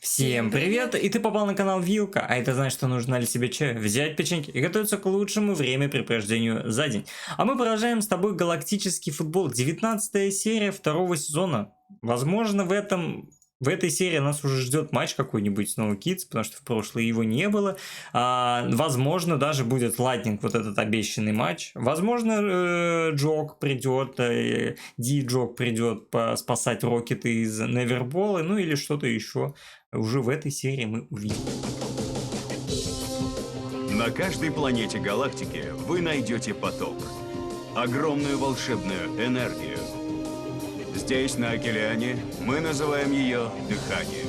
Всем привет! И ты попал на канал Вилка, а это значит, что нужно налить себе чаю, взять печеньки и готовиться к лучшему времяпрепровождению за день. А мы продолжаем с тобой галактический футбол, 19 серия второго сезона. Возможно, в этой серии нас уже ждет матч какой-нибудь с No Kids, потому что в прошлой его не было. Возможно, даже будет Lightning, вот этот обещанный матч. Возможно, Джок придет, Ди-Джок придет спасать Рокеты из Невербола, ну или что-то еще. Уже в этой серии мы увидим. На каждой планете галактики вы найдете поток. Огромную волшебную энергию. Здесь, на Океане, мы называем ее дыхание.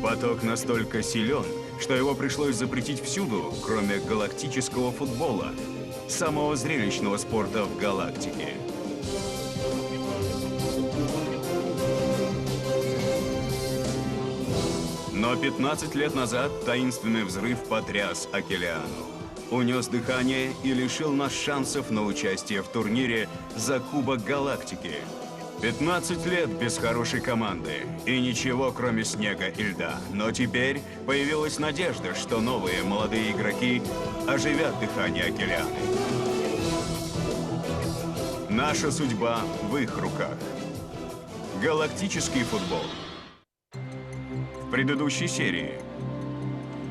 Поток настолько силен, что его пришлось запретить всюду, кроме галактического футбола, самого зрелищного спорта в галактике. Но 15 лет назад таинственный взрыв потряс Океану. Унес дыхание и лишил нас шансов на участие в турнире за Кубок Галактики. 15 лет без хорошей команды и ничего, кроме снега и льда. Но теперь появилась надежда, что новые молодые игроки оживят дыхание Океаны. Наша судьба в их руках. Галактический футбол. В предыдущей серии.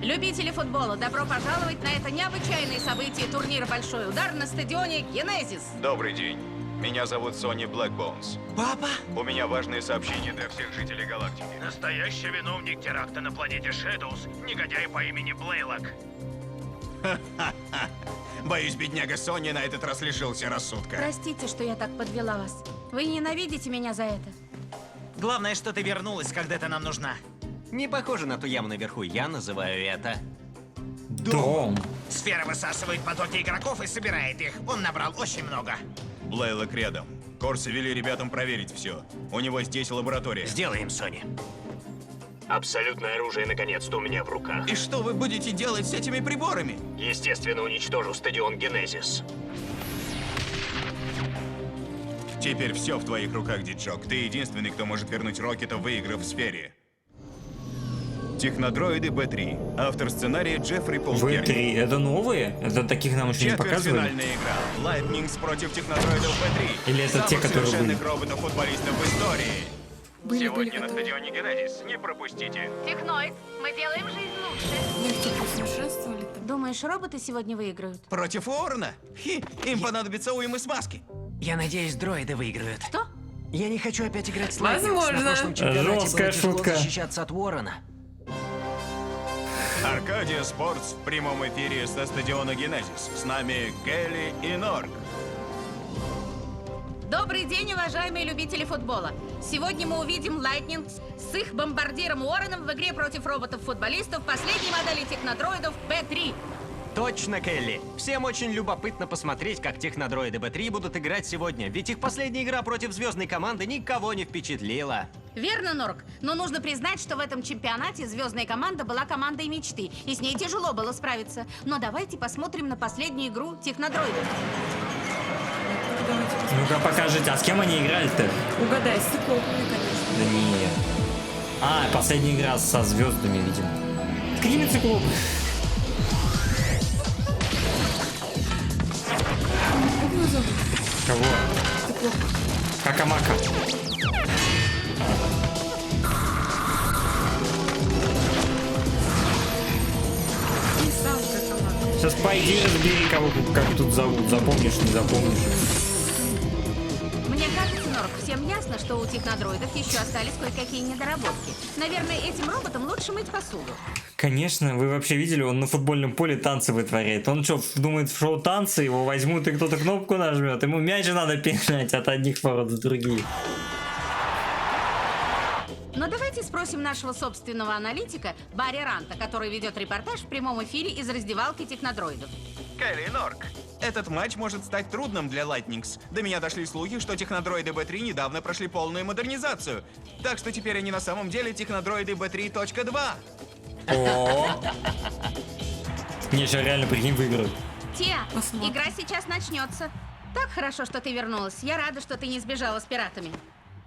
Любители футбола, добро пожаловать на это необычайное событие турнира «Большой удар» на стадионе «Генезис». Добрый день. Меня зовут Сони Блэкбоунс. Папа? У меня важные сообщения для всех жителей галактики. Настоящий виновник теракта на планете Шэдоус, негодяй по имени Блейлок. Боюсь, бедняга Сони на этот раз лишился рассудка. Простите, что я так подвела вас. Вы ненавидите меня за это? Главное, что ты вернулась, когда ты нам нужна. Не похоже на ту яму наверху, я называю это... Дом. Сфера высасывает потоки игроков и собирает их. Он набрал очень много. Блейлок рядом. Корсы вели ребятам проверить все. У него здесь лаборатория. Сделаем, Сони. Абсолютное оружие наконец-то у меня в руках. И что вы будете делать с этими приборами? Естественно, уничтожу стадион Генезис. Теперь все в твоих руках, Диджок. Ты единственный, кто может вернуть Рокета, выиграв в сфере. Технодроиды Б3. Автор сценария Джеффри Полкерни. В3 это новые? Это таких нам еще не показывали? Четвертьфинальная игра. Lightnings против технодроидов Б3. Или это те, которые совершенных были? роботов-футболистов в истории. Сегодня на стадионе Генезис. Не пропустите. Техноид, мы делаем жизнь лучше. Думаешь, роботы сегодня выиграют? Против Уоррена? Им понадобится уйма смазки. Я надеюсь, дроиды выиграют. Что? Я не хочу опять играть с Lightning. Возможно. На прошлом чемпионате Жесткая было тяжело шутка. защищаться от Уоррена. Аркадия Спортс в прямом эфире со стадиона Генезис. С нами Келли и Норк. Добрый день, уважаемые любители футбола. Сегодня мы увидим Lightning с их бомбардиром Уорреном в игре против роботов-футболистов последней модели технодроидов Б3. Точно, Келли. Всем очень любопытно посмотреть, как технодроиды Б3 будут играть сегодня, ведь их последняя игра против звездной команды никого не впечатлила. Верно, Норк, но нужно признать, что в этом чемпионате звездная команда была командой мечты, и с ней тяжело было справиться. Но давайте посмотрим на последнюю игру технодроидов. Ну-ка покажите, а с кем они играли-то? Угадай, с циклопами, конечно. Да нет. Последняя игра со звездами, видимо. С какими циклопами? Как его зовут? Кого? Циклоп. Какамака. И сам Какамака. Сейчас пойди разбери, кого как тут зовут. Запомнишь, не запомнишь. Мне кажется, Норк, всем ясно, что у технодроидов еще остались кое-какие недоработки. Наверное, этим роботам лучше мыть посуду. Конечно, вы вообще видели, он на футбольном поле танцы вытворяет. Он что, думает, в шоу танцы, его возьмут и кто-то кнопку нажмет. Ему мяч надо передать от одних ворот в другие. Но давайте спросим нашего собственного аналитика Барри Ранта, который ведет репортаж в прямом эфире из раздевалки технодроидов. Келли и Норк. Этот матч может стать трудным для Lightnings. До меня дошли слухи, что технодроиды Б3 недавно прошли полную модернизацию. Так что теперь они на самом деле технодроиды Б3.2. О! Не, сейчас реально, прикинь, выиграют. Тиа, Посмотрим. игра сейчас начнется. Так хорошо, что ты вернулась. Я рада, что ты не сбежала с пиратами.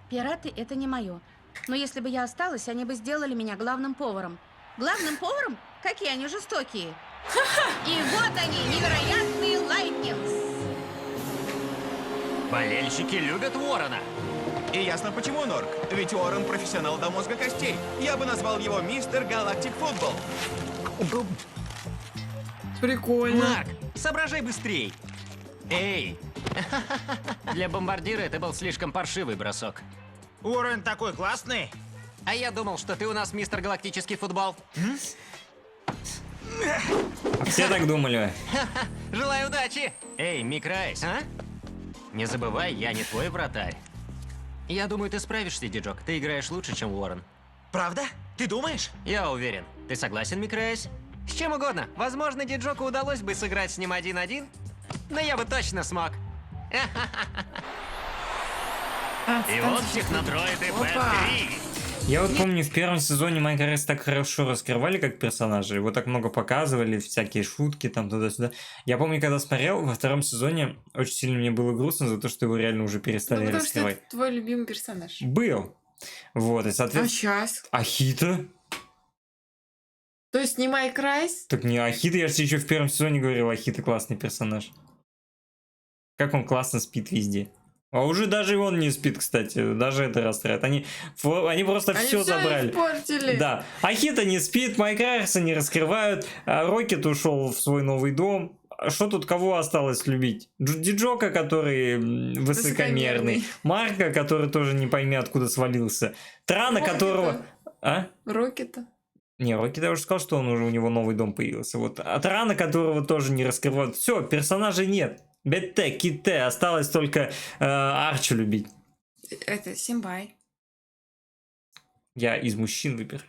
Пираты — это не мое. Но если бы я осталась, они бы сделали меня главным поваром. Главным поваром? Какие они жестокие. И вот они, невероятные Лайтнингс. Болельщики любят Уоррена. И ясно почему, Норк. Ведь Уоррен профессионал до мозга костей. Я бы назвал его мистер Галактик Футбол. Прикольно. Марк, соображай быстрей. Эй. Для бомбардира это был слишком паршивый бросок. Уоррен такой классный. А я думал, что ты у нас мистер Галактический футбол. Все так думали. Желаю удачи! Эй, Микрайс, а? Не забывай, я не твой вратарь. Я думаю, ты справишься, Диджок. Ты играешь лучше, чем Уоррен. Правда? Ты думаешь? Я уверен. Ты согласен, Микрайс? С чем угодно. Возможно, Диджоку удалось бы сыграть с ним 1-1, но я бы точно смог. И вот технодроиды Б3. Я вот помню, в первом сезоне Майнкрафт так хорошо раскрывали как персонажа, его так много показывали, всякие шутки там туда-сюда. Я помню, когда смотрел, во втором сезоне очень сильно мне было грустно за то, что его реально уже перестали Потому что раскрывать. это твой любимый персонаж. Был. Вот, и А соответственно... сейчас? Ахита? То есть не Майкрайс? Так не Ахита, я же тебе еще в первом сезоне говорил, Ахита классный персонаж. Как он классно спит везде. А уже даже и он не спит, кстати. Даже это расстраивает. Они просто Они все всё забрали. испортили. Да. Ахита не спит, Майнкрафта не раскрывают. Рокет ушел в свой новый дом. Что тут кого осталось любить? Диджока, который высокомерный. Марка, который тоже не пойми откуда свалился. Трана, Рокета. которого... А? Рокета. Не, Рокет я уже сказал, что он уже у него новый дом появился. Вот. А Трана, которого тоже не раскрывают. Все, персонажей нет. Бетте, Ките, осталось только Арчи любить. Это Симбай. Я из мужчин выбираю.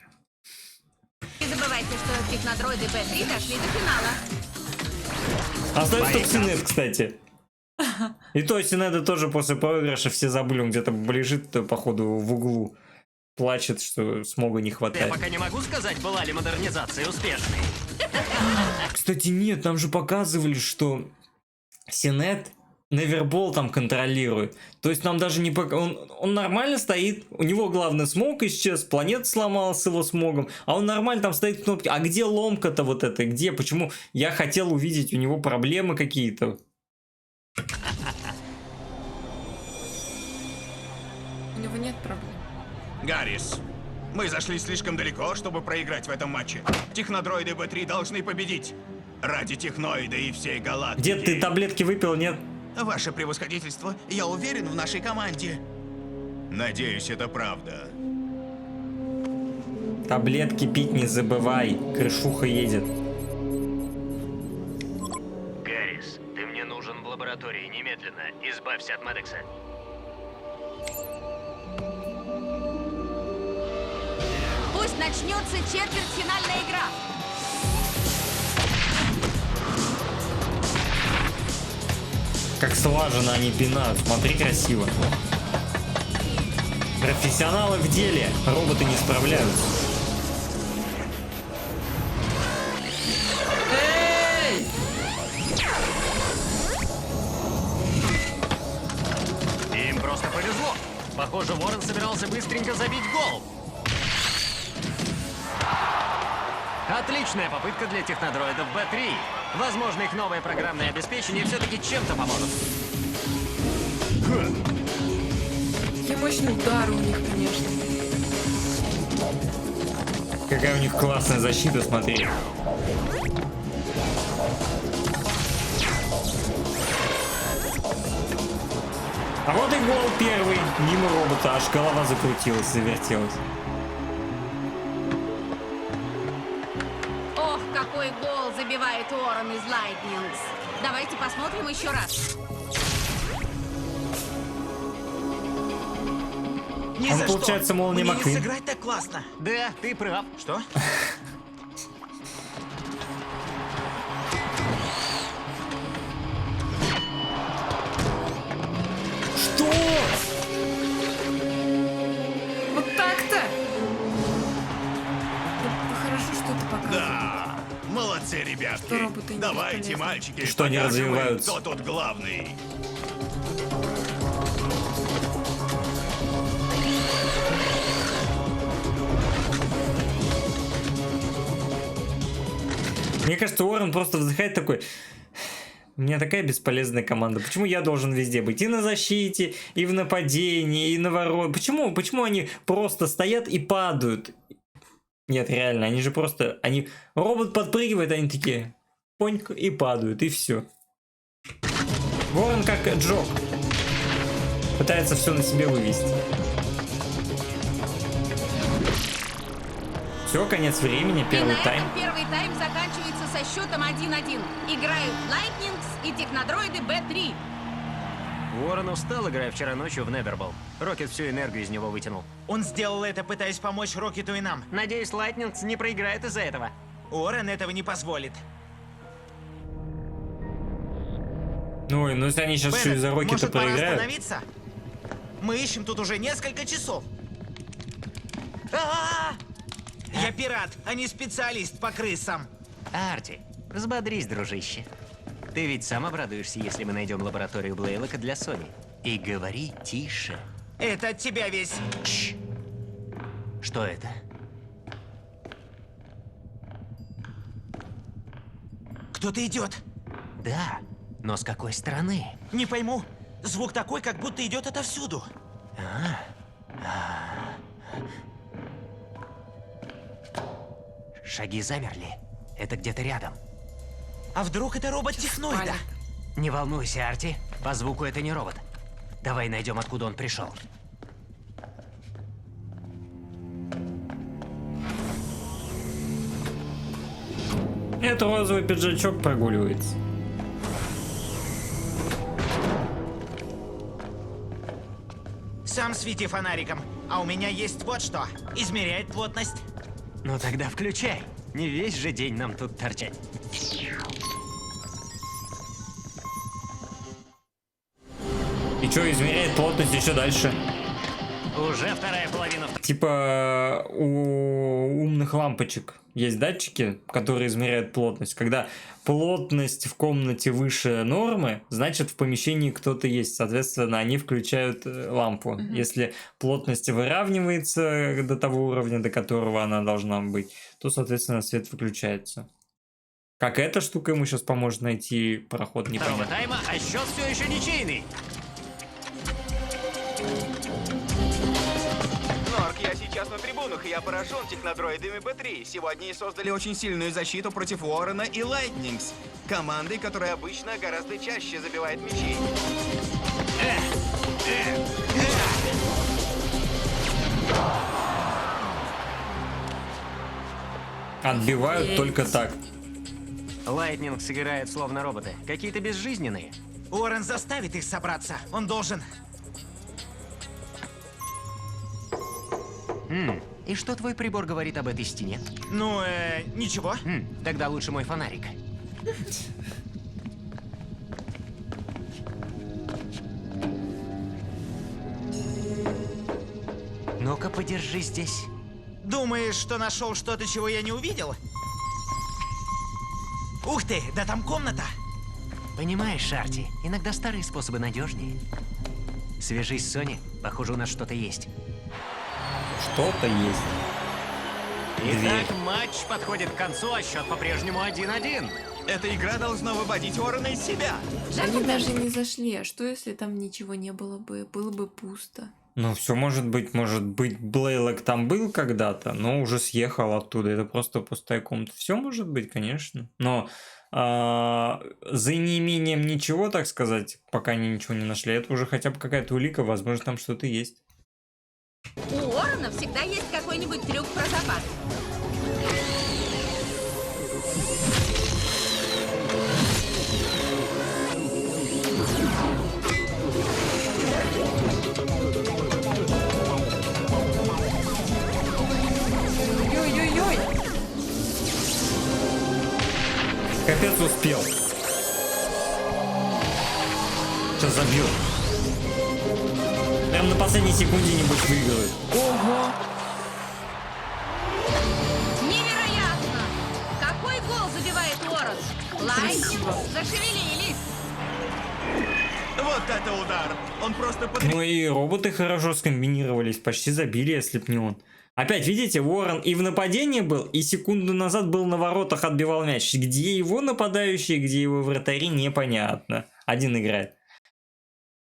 Не забывайте, что технодроиды Б3 дошли до финала. Остается только Синет, кстати. И то Синеда тоже после проигрыша все забыли, он где-то лежит, походу, в углу. Плачет, что смога не Я хватает. пока не могу сказать, была ли модернизация успешной. Кстати, нет, там же показывали, что Синет Невербол там контролирует. То есть нам даже не он нормально стоит, у него главный смог исчез, планета сломалась с его смогом, а он нормально там стоит в кнопке. А где ломка-то вот эта? Где? Почему? Я хотел увидеть у него проблемы какие-то. У него нет проблем. Гаррис, мы зашли слишком далеко, чтобы проиграть в этом матче. Технодроиды Б3 должны победить. Ради техноида и всей галактики. Дед, ты таблетки выпил, нет? Ваше превосходительство, я уверен в нашей команде. Надеюсь, это правда. Таблетки пить не забывай, крышуха едет. Гаррис, ты мне нужен в лаборатории немедленно. Избавься от Медекса. Пусть начнется четвертьфинальная игра. Как слаженно они пинают, смотри, красиво. Профессионалы в деле, роботы не справляются. Эй! Им просто повезло. Похоже, Уоррен собирался быстренько забить гол. Отличная попытка для технодроидов Б3. Возможно, их новое программное обеспечение все-таки чем-то поможет. Какие мощные удары у них, конечно. Какая у них классная защита, смотри. А вот и гол первый. Мимо робота, аж голова закрутилась, завертелась. Ох, какой гол забивает Уоррен из Лайтнингс. Давайте посмотрим еще раз. Ни Он, за получается, что. Молния Мне не Маквин. сыграть так классно. Да, ты прав. Что? Что? Вот так-то! Ну, хорошо, что ты показываешь. Да. Молодцы, ребятки. Что роботы не Давайте, бесполезны. мальчики, Что они покажем им, развиваются. кто тут главный. Мне кажется, Уоррен просто вздыхает такой... У меня такая бесполезная команда. Почему я должен везде быть? И на защите, и в нападении, и на ворот. Почему они просто стоят и падают? Нет, реально, они же просто... Робот подпрыгивает, они такие... Поньк, и падают, и все. Уоррен как Джок. Пытается все на себе вывести. Все, конец времени, первый тайм. Первый тайм заканчивается со счетом 1-1. Играют Lightnings и технодроиды B3. Уоррен устал, играя вчера ночью в Невербол. Рокет всю энергию из него вытянул. Он сделал это, пытаясь помочь Рокету и нам. Надеюсь, Лайтнингс не проиграет из-за этого. Уоррен этого не позволит. Ой, ну если они сейчас еще Беннет, из-за Рокета может, пора проиграют... остановиться? Мы ищем тут уже несколько часов. А-а-а! Я пират, а не специалист по крысам. Арти, взбодрись, дружище. Ты ведь сам обрадуешься, если мы найдем лабораторию Блейлока для Сони. И говори тише. Это от тебя весь. Чш. Что это? Кто-то идет. Да, но с какой стороны? Не пойму. Звук такой, как будто идет отовсюду. Шаги замерли. Это где-то рядом. А вдруг это робот техноида? Спали. Не волнуйся, Арти. По звуку это не робот. Давай найдем, откуда он пришел. Это розовый пиджачок прогуливается. Сам свети фонариком. А у меня есть вот что. Измеряет плотность. Ну тогда включай. Не весь же день нам тут торчать. И что, измеряет плотность еще дальше? Уже вторая половина. Типа у умных лампочек есть датчики, которые измеряют плотность. Когда плотность в комнате выше нормы, значит в помещении кто-то есть. Соответственно, они включают лампу. Если плотность выравнивается до того уровня, до которого она должна быть, то, соответственно, свет выключается. Как эта штука ему сейчас поможет найти проход, Второго непонятно. тайма, а счет все еще ничейный. Норк, я сейчас на трибунах, и я поражен технодроидами B3. Сегодня они создали очень сильную защиту против Уоррена и Lightnings. Команды, которая обычно гораздо чаще забивает мячи. Отбивают Офигеть. только так. Лайтнинг сыграет словно роботы. Какие-то безжизненные. Уоррен заставит их собраться. Он должен. И что твой прибор говорит об этой стене? Ну, ничего. Тогда лучше мой фонарик. Ну-ка, подержи здесь. Думаешь, что нашел что-то, чего я не увидел? Ух ты, да там комната. Понимаешь, Шарти, иногда старые способы надежнее. Свяжись с Сони, похоже, у нас что-то есть. Что-то есть. Итак, матч подходит к концу, а счет по-прежнему 1-1. Эта игра должна выводить Уоррена из себя. Они даже не зашли. А что, если там ничего не было бы? Было бы пусто. Ну, все может быть, Блейлок там был когда-то, но уже съехал оттуда. Это просто пустая комната. Все может быть, конечно. Но за неимением ничего, так сказать, пока они ничего не нашли, это уже хотя бы какая-то улика, возможно, там что-то есть. У Уоррена всегда есть какой-нибудь трюк про запас. Ой-ой-ой! Капец успел. Сейчас забьет. Прям на последней секунде нибудь выиграет. Ого! Невероятно! Какой гол забивает Уоррен? Лайтнинг, зашевелились. Вот это удар! Он просто Ну и роботы хорошо скомбинировались, почти забили, если б не он. Опять, видите, Уоррен и в нападении был, и секунду назад был на воротах, отбивал мяч. Где его нападающие, где его вратари, непонятно. Один играет.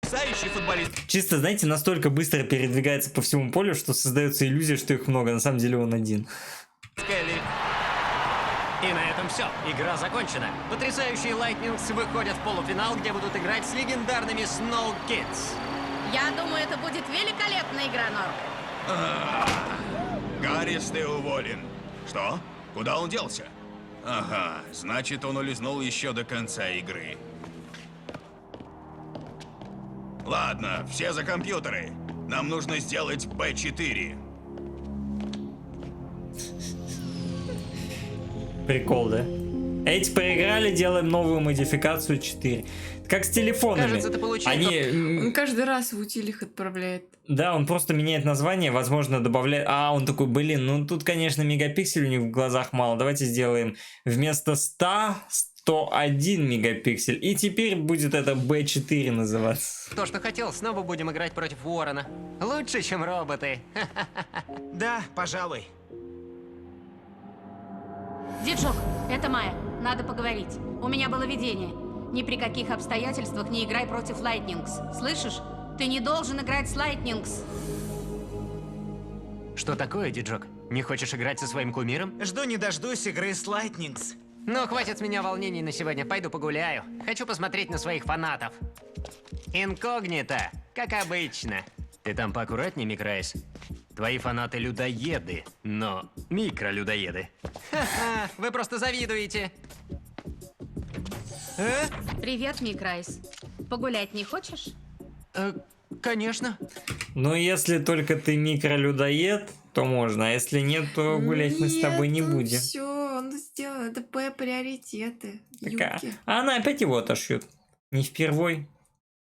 потрясающий футболист. Чисто, знаете, настолько быстро передвигается по всему полю, что создается иллюзия, что их много. На самом деле он один. Скелли. И на этом все. Игра закончена. Потрясающие Lightnings выходят в полуфинал, где будут играть с легендарными Snow Kids. Я думаю, это будет великолепная игра, Норм. Гаррис, ты уволен. Что? Куда он делся? Ага, значит, он улизнул еще до конца игры. Ладно, все за компьютеры. Нам нужно сделать Б4. Прикол, да? Эти проиграли, делаем новую модификацию 4. Как с телефонами. Кажется, ты получил Он каждый раз в утиль их отправляет. Да, он просто меняет название, возможно, добавляет... А, он такой, блин, ну тут, конечно, мегапикселей у них в глазах мало. Давайте сделаем вместо 100, 101 мегапиксель. И теперь будет это B4 называться. То, что хотел, снова будем играть против Уоррена. Лучше, чем роботы. Да, пожалуй. Диджок, это Майя. Надо поговорить. У меня было видение. Ни при каких обстоятельствах не играй против Lightnings. Слышишь? Ты не должен играть с Lightnings. Что такое, Диджок? Не хочешь играть со своим кумиром? Жду не дождусь игры с Lightnings. Ну, хватит с меня волнений на сегодня. Пойду погуляю. Хочу посмотреть на своих фанатов. Инкогнито, как обычно. Ты там поаккуратнее, Микрайс. Твои фанаты людоеды, но микролюдоеды. Ха-ха, вы просто завидуете. Привет, Микрайс. Погулять не хочешь? Конечно. Но если только ты микролюдоед, то можно. А если нет, то гулять мы с тобой не будем. Все, он сделал. Это приоритеты. Такая. Юбки. А она опять его отошьет. Не впервой.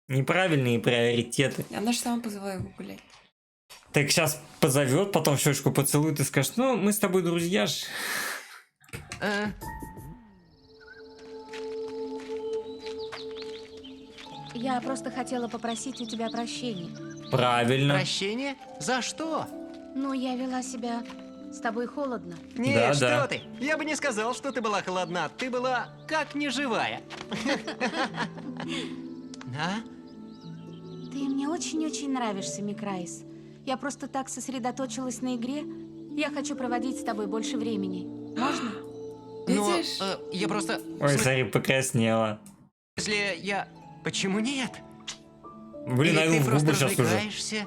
Неправильные приоритеты. Она же сама позывала его гулять. Так сейчас позовет, потом в щечку поцелует и скажет, ну, мы с тобой друзья ж. Я просто хотела попросить у тебя прощения. Правильно. Прощение? За что? Ну, я вела себя с тобой холодно. Нет, Да, что да. ты? Я бы не сказал, что ты была холодна. Ты была как неживая. Да? Ты мне очень-очень нравишься, Микрайс. Я просто так сосредоточилась на игре. Я хочу проводить с тобой больше времени. Можно? Но Видишь? я просто... Ой, смотри, покраснела. Если я... Почему нет? Блин, Или а ты ему в просто губы сейчас уже. развлекаешься?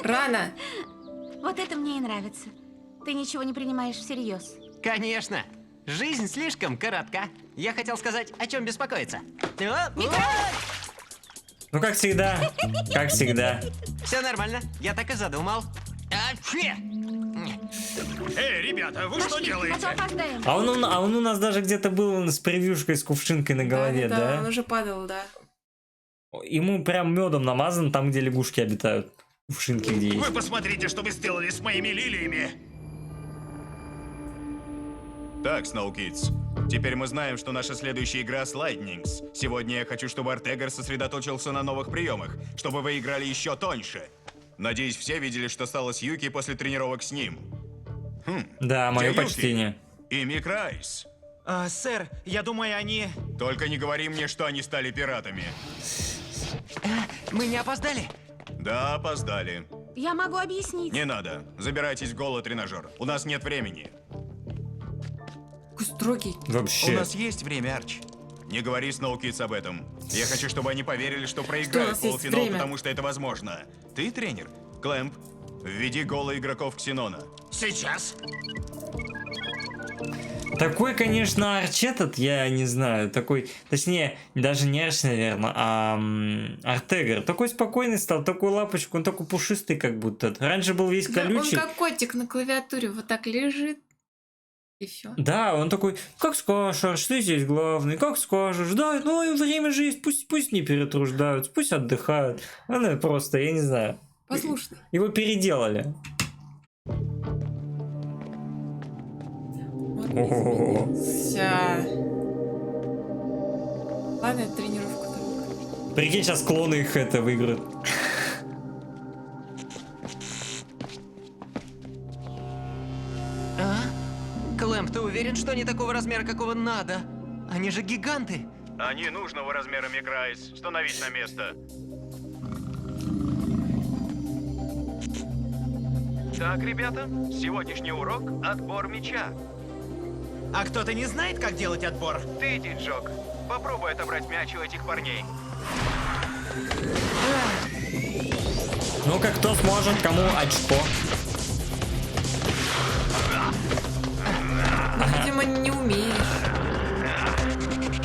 Рано. Вот это мне и нравится. Ты ничего не принимаешь всерьез. Конечно. Жизнь слишком коротка. Я хотел сказать, о чем беспокоиться. Ну, как всегда. Как всегда. Все нормально. Я так и задумал. Эй, ребята, вы что Пошли, делаете? а то опоздаем. А он у нас даже где-то был с превьюшкой с кувшинкой на голове, да? Он уже падал, да. Ему прям медом намазан там, где лягушки обитают. Кувшинки где есть. Вы посмотрите, что вы сделали с моими лилиями. Так, Snow Kids. Теперь мы знаем, что наша следующая игра с Lightnings. Сегодня я хочу, чтобы Артегар сосредоточился на новых приемах, чтобы вы играли еще тоньше. Надеюсь, все видели, что стало с Юки после тренировок с ним. Да, мое Где Юки? почтение. И Микрайс. Сэр, я думаю, они... Только не говори мне, что они стали пиратами. Мы не опоздали? Да, опоздали. Я могу объяснить. Не надо. Забирайтесь в голотренажер. У нас нет времени. Какой строгий. У Вообще. нас есть время, Арч. Не говори Snow Kids об этом. Я хочу, чтобы они поверили, что у проиграют нас есть полуфинал, время. потому что это возможно. Ты тренер? Клэмп, введи голо игроков Ксенона. Сейчас. Такой, конечно, Арч этот, я не знаю, такой, точнее, даже не Арч, наверное, а Артегар. Такой спокойный стал, такой лапочку, он такой пушистый как будто. Раньше был весь Да, он колючий. как котик на клавиатуре вот так лежит. И все. Да, он такой, как скажешь, Арч, ты здесь главный, как скажешь, да, ну и время же есть, пусть не перетруждаются, пусть отдыхают. Ну, просто, я не знаю. Послушный. Его переделали. О-о-о. Вся. Ладно, это тренировка только. Прикинь, сейчас клоны их это выиграют. А? Клэмп, ты уверен, что они такого размера, какого надо? Они же гиганты. Они нужного размера, Микрайс. Становись на место. Так, ребята, сегодняшний урок — отбор мяча. А кто-то не знает, как делать отбор? Ты, Диджок, попробуй отобрать мяч у этих парней. Ну-ка, кто сможет, кому очко? Видимо, не умеешь.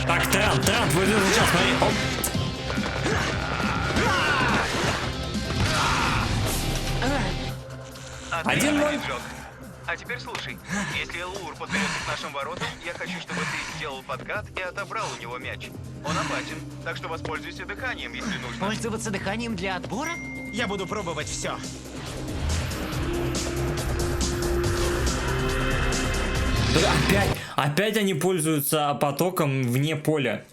Так, Трант, выйдет сейчас, смотри. Оп. Отлично, 1-0. Диджок. А теперь слушай, если Лур подберется к нашим воротам, я хочу, чтобы ты сделал подкат и отобрал у него мяч. Он опасен, так что воспользуйся дыханием, если нужно. Пользоваться дыханием для отбора? Я буду пробовать все. Да, опять они пользуются потоком вне поля.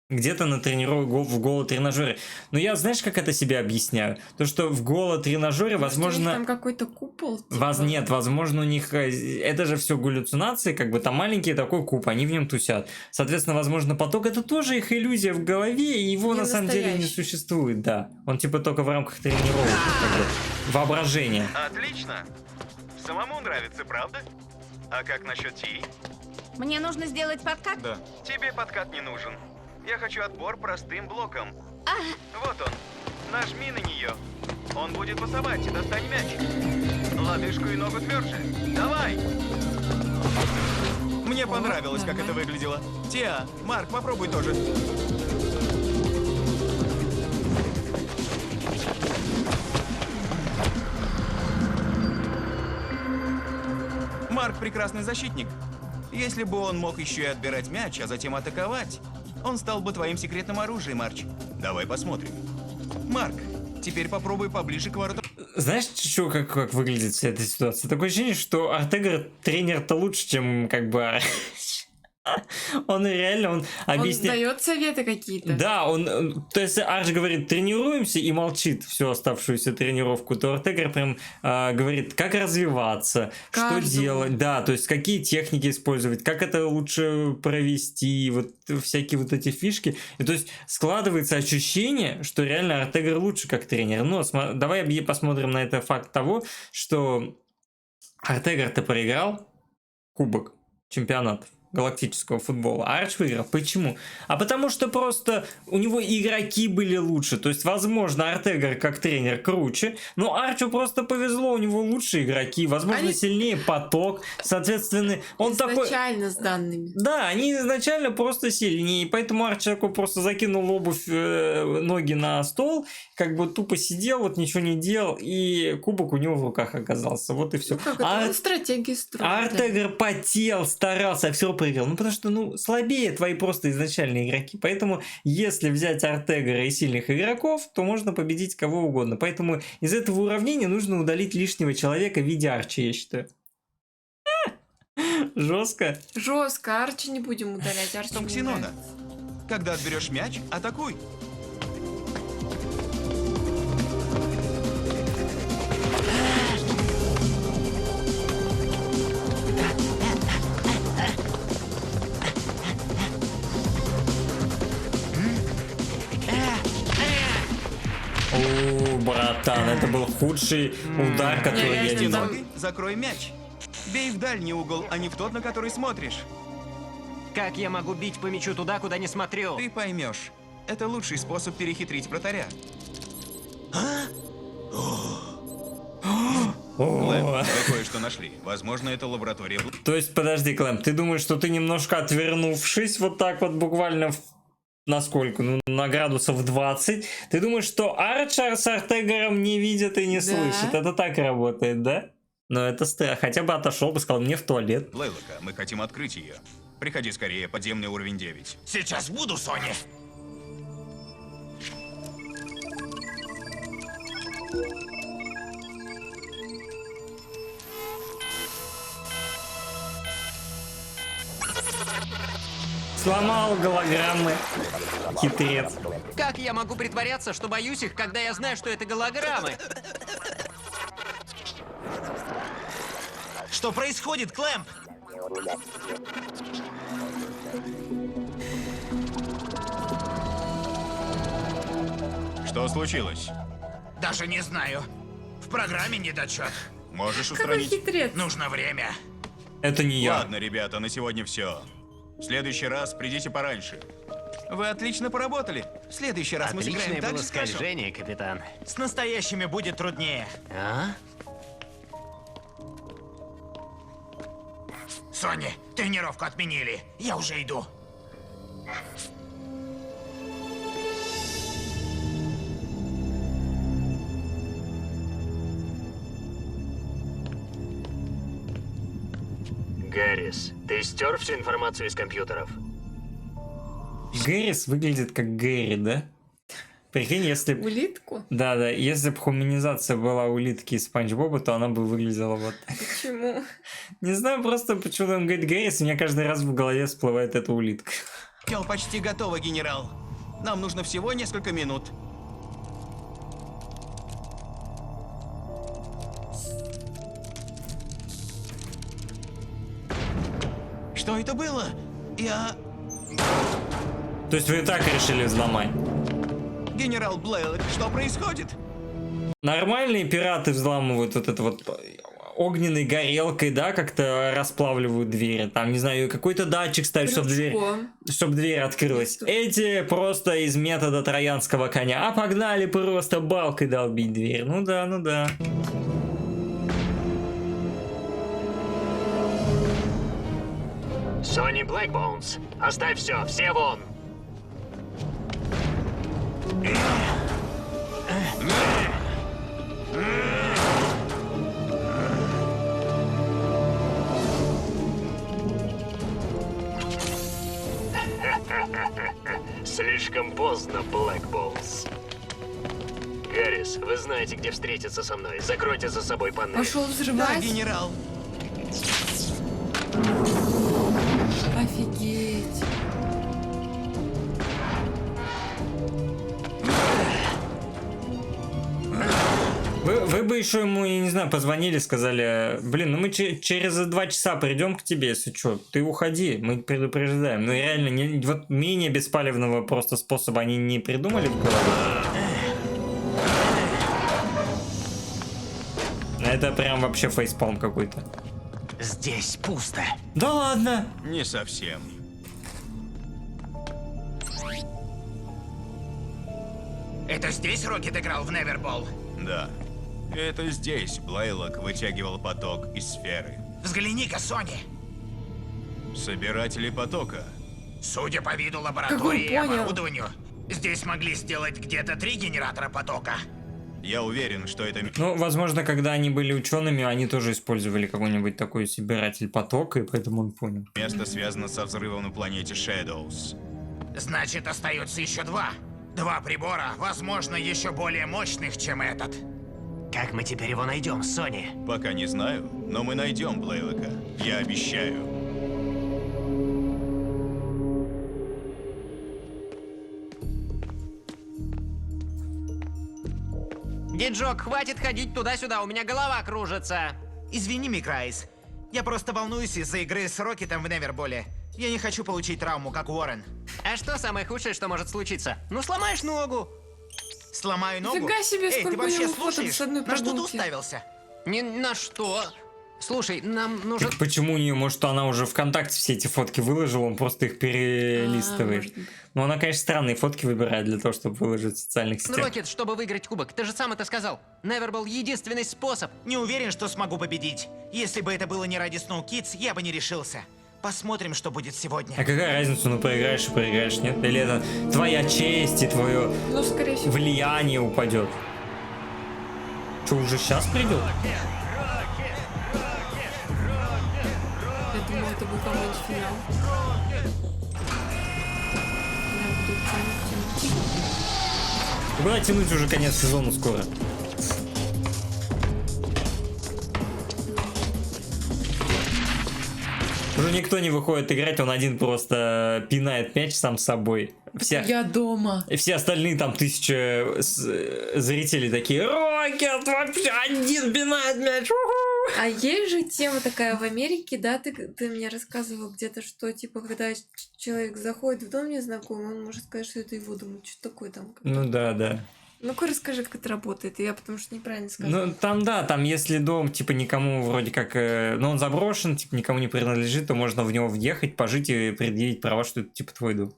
Где-то на тренировке в голо-тренажере. Но я, знаешь, как это себе объясняю? То, что в голо-тренажере, Может, у них возможно... там какой-то купол? Типа? Нет, возможно, у них... Это же все галлюцинации, как бы там маленький такой куб, они в нем тусят. Соответственно, возможно, поток — это тоже их иллюзия в голове, и его Не на самом деле не настоящий. существует, да. Он типа только в рамках тренировок, как бы, воображения. Отлично. Самому нравится, правда? А как насчет Ти? Мне нужно сделать подкат? Да. Тебе подкат не нужен. Я хочу отбор простым блоком. Вот он. Нажми на нее. Он будет пасовать. Достань мяч. Лодыжку и ногу тверже. Давай. Мне понравилось, как это выглядело. Тиа, Марк, попробуй тоже. Марк прекрасный защитник. Если бы он мог еще и отбирать мяч, а затем атаковать, он стал бы твоим секретным оружием, Марч. Давай посмотрим. Марк, теперь попробуй поближе к воротам. Знаешь, что, как выглядит вся эта ситуация? Такое ощущение, что Артегер тренер-то лучше, чем как бы... Он реально, он объясняет... Он дает советы какие-то. Да, то есть Арч говорит, тренируемся, и молчит всю оставшуюся тренировку, то Артегер прям говорит, как развиваться, Каждому. что делать, да, то есть какие техники использовать, как это лучше провести, вот всякие вот эти фишки. И то есть складывается ощущение, что реально Артегер лучше как тренер. Но давай посмотрим на это факт того, что Артегер-то проиграл кубок чемпионатов галактического футбола. Арч выиграл. Почему? А потому что просто у него игроки были лучше. То есть, возможно, Артегер как тренер круче, но Арчу просто повезло, у него лучшие игроки, возможно, сильнее поток. Соответственно, он такой... Изначально с данными. Да, они изначально просто сильнее, поэтому Арч такой просто закинул обувь, ноги на стол, как бы тупо сидел, вот ничего не делал, и кубок у него в руках оказался. Вот и все. Ну, как это? Он стратегии строит. Артегер потел, старался, все проиграл. Ну, потому что, слабее твои просто изначальные игроки. Поэтому, если взять Артегера и сильных игроков, то можно победить кого угодно. Поэтому из этого уравнения нужно удалить лишнего человека в виде Арчи, я считаю. Жестко. Жестко. Арчи не будем удалять. Арчи Том мне Ксенона. нравится. Когда отберешь мяч, атакуй. О, братан, это был худший удар, который я реально видел. там- Ногой закрой мяч. Бей в дальний угол, а не в тот, на который смотришь. Как я могу бить по мячу туда, куда не смотрю? Ты поймешь. Это лучший способ перехитрить вратаря. Клэм, О. мы кое-что нашли. Возможно, это лаборатория. То есть, подожди, Клэм, ты думаешь, что ты немножко отвернувшись, вот так вот буквально на сколько? Ну, на градусов 20. Ты думаешь, что Арчер с Артегером не видят и не Да. слышат? Это так работает, да? Но это страх. Хотя бы отошел бы, сказал, мне в туалет. Лейлока, мы хотим открыть ее. Приходи скорее, подземный уровень 9. Сейчас буду, Соня. Сломал голограммы. Хитрец. Как я могу притворяться, что боюсь их, когда я знаю, что это голограммы? Что происходит, Клэмп? Что случилось? Даже не знаю. В программе недочет. Можешь Какой устранить? хитрец. Нужно время. Это не я. Ладно, ребята, на сегодня все. В следующий раз придите пораньше. Вы отлично поработали. В следующий раз мы Отличное сыграем так было же хорошо. скольжение, капитан. С настоящими будет труднее. А? Сони, тренировку отменили. Я уже иду. Гаррис, ты стер всю информацию из компьютеров? Гэрис выглядит как Гэри, да? Прикинь, если б... Улитку? Да, если бы хуманизация была улитки из Спанч Боба, то она бы выглядела вот так. Почему? Не знаю, просто почему он говорит Гэрис, у меня каждый раз в голове всплывает эта улитка. Все почти готово, генерал. Нам нужно всего несколько минут. Что это было? То есть вы и так решили взломать? Генерал Блейлок, что происходит? Нормальные пираты взламывают вот это вот огненной горелкой, да, как-то расплавливают двери. Там, не знаю, какой-то датчик ставят, чтобы дверь открылась. Эти просто из метода троянского коня. А погнали просто балкой долбить дверь. Ну да. Сони Блэкбоунс, оставь все вон! Слишком поздно, Блэкбоунс. Гаррис, вы знаете, где встретиться со мной. Закройте за собой панель. Пошел Да, взрывать? генерал. Офигеть. Вы бы еще ему, я не знаю, позвонили, сказали, блин, ну мы через 2 часа придем к тебе, если что, ты уходи, мы предупреждаем. Ну и реально, вот менее беспалевного просто способа они не придумали в голове. Это прям вообще фейспалм какой-то. Здесь пусто. Да ладно! Не совсем. Это здесь Рокет играл в Невербол? Да. Это здесь Блейлок вытягивал поток из сферы. Взгляни-ка, Сони. Собиратели потока. Судя по виду лаборатории и Как он понял? оборудованию, здесь могли сделать где-то 3 генератора потока. Я уверен, что это... Ну, возможно, когда они были учеными, они тоже использовали какой-нибудь такой собиратель потока, и поэтому он понял. Место связано со взрывом на планете Shadows. Значит, остается еще 2. 2 прибора, возможно, еще более мощных, чем этот. Как мы теперь его найдем, Сони? Пока не знаю, но мы найдем Блейлока. Я обещаю. Диджок, хватит ходить туда-сюда, у меня голова кружится. Извини, Микрайс. Я просто волнуюсь из-за игры с Рокетом в Неверболе. Я не хочу получить травму, как Уоррен. А что самое худшее, что может случиться? Ну, сломаешь ногу. Сломаю ногу? Нифига себе, Эй, ты сколько у вообще него фоток слушаешь? с одной На что ты прогулки. уставился? Ни на что. Слушай, нам нужен... Так почему у нее, может, она уже ВКонтакте все эти фотки выложила, он просто их перелистывает. может быть. Ну, она, конечно, странные фотки выбирает для того, чтобы выложить в социальных сетях. Рокет, чтобы выиграть кубок, ты же сам это сказал. Невербол — единственный способ. Не уверен, что смогу победить. Если бы это было не ради Snow Kids, я бы не решился. Посмотрим, что будет сегодня. А какая разница, ну проиграешь и проиграешь, нет? Или это твоя честь и твое Ну, скорее всего. влияние упадет? Что, уже сейчас придет? Я думала, это был какой-нибудь финал. Прям тут тянуть. Куда тянуть, уже конец сезона скоро. Уже никто не выходит играть, он один просто пинает мяч сам с собой. Я дома. И все остальные там 1000 зрителей такие: Рокет вообще один пинает мяч. Уху!» А есть же тема такая в Америке, да, ты мне рассказывал где-то, что типа, когда человек заходит в дом незнакомый, он может сказать, что это его дом. Что такое там? Ну да. Ну-ка расскажи, как это работает. Я потому что неправильно сказала. Ну там да, там если дом типа никому вроде как, ну он заброшен, типа никому не принадлежит, то можно в него въехать, пожить и предъявить права, что это типа твой дом.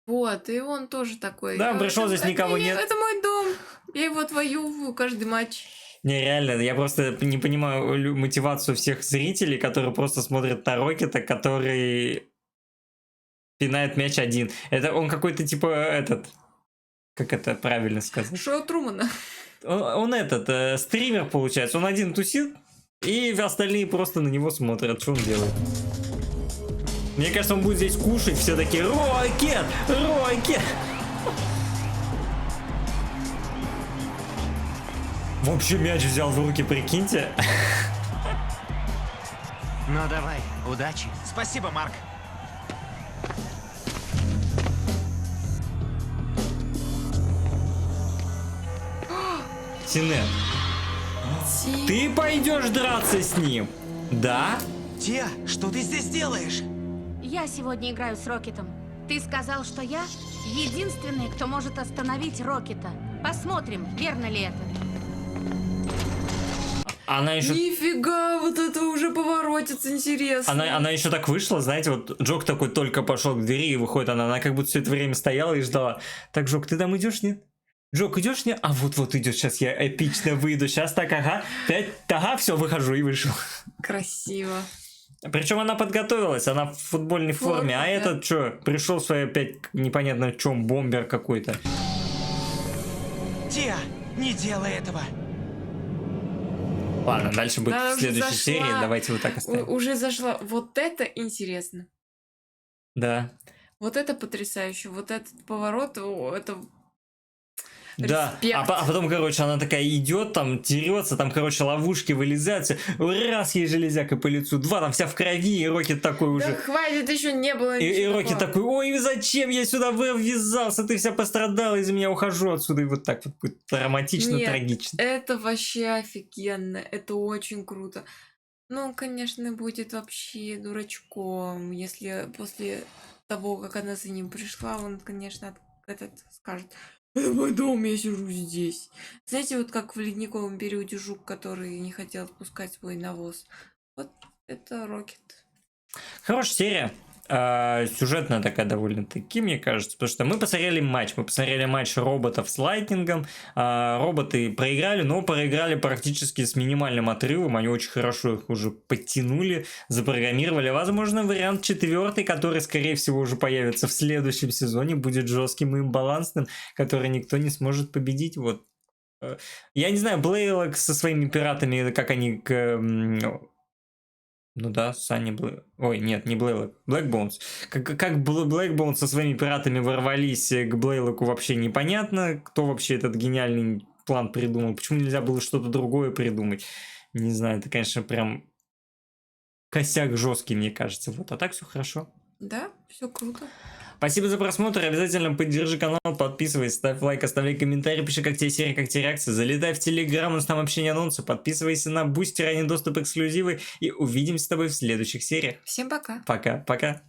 Вот, и он тоже такой. Да, пришел, здесь никого нет. Это мой дом. Я его отвоевываю каждый матч. Не, реально, я просто не понимаю мотивацию всех зрителей, которые просто смотрят на Рокета, который пинает мяч один. Это он какой-то типа этот... Как это правильно сказать? Шоу Трумана. Он этот, стример получается. Он один тусит, и остальные просто на него смотрят, что он делает. Мне кажется, он будет здесь кушать, все такие: Рокет! Рокет! Вообще мяч взял в руки, прикиньте. Ну давай, удачи. Спасибо, Марк. Синет, ты пойдешь драться с ним? Да? Тия, что ты здесь делаешь? Я сегодня играю с Рокетом. Ты сказал, что я единственный, кто может остановить Рокета. Посмотрим, верно ли это. Она еще... Нифига, вот это уже поворотится, интересно. Она еще так вышла, знаете, вот Джок такой только пошел к двери и выходит она как будто все это время стояла и ждала. Так, Джок, ты там идешь, нет? Джок, идешь, нет? А вот идет, сейчас я эпично выйду, сейчас так, ага, 5, ага, все, выхожу и вышел. Красиво. Причем она подготовилась, она в футбольной форме, а да. этот что, пришел в своей опять непонятно в чем, бомбер какой-то. Тия, не делай этого. Ладно, дальше будет Да, в следующей зашла. серии, давайте вот так оставим. Уже зашла. Вот это интересно. Да. Вот это потрясающе. Вот этот поворот, это... Да, Респект. а потом, короче, она такая идет, там дерется, там, короче, ловушки вылезают, все, раз ей железякой по лицу, два, там вся в крови, и Рокет такой Да уже. хватит, еще не было И ничего Рокет такого. такой: ой, зачем я сюда ввязался, ты вся пострадала, из-за меня ухожу отсюда, и вот так вот будет романтично, Нет, трагично. Это вообще офигенно. Это очень круто. Ну, конечно, будет вообще дурачком, если после того, как она за ним пришла, он, конечно, этот скажет: это мой дом, я сижу здесь. Знаете, вот как в ледниковом периоде жук, который не хотел отпускать свой навоз. Вот это Рокет. Хорошая серия. Сюжетная такая довольно-таки, мне кажется, потому что мы посмотрели матч роботов с Лайтнингом, роботы проиграли, но проиграли практически с минимальным отрывом, они очень хорошо их уже подтянули, запрограммировали, возможно, вариант 4, который, скорее всего, уже появится в следующем сезоне, будет жестким и имбалансным, который никто не сможет победить, вот. Я не знаю, Блейлок со своими пиратами, как они к... Ну да, Санни Блэ... Ой, нет, не Блейлок, Блэкбоунс. Как Блэкбоунс со своими пиратами ворвались к Блейлоку, вообще непонятно. Кто вообще этот гениальный план придумал? Почему нельзя было что-то другое придумать? Не знаю, это, конечно, прям косяк жесткий, мне кажется. Вот, а так все хорошо. Да, все круто. Спасибо за просмотр, обязательно поддержи канал, подписывайся, ставь лайк, оставляй комментарий, пиши, как тебе серия, как тебе реакция, залетай в Телеграм, у нас там общение, анонсы, подписывайся на Бустер, ранний доступ, эксклюзивы, и увидимся с тобой в следующих сериях. Всем пока. Пока.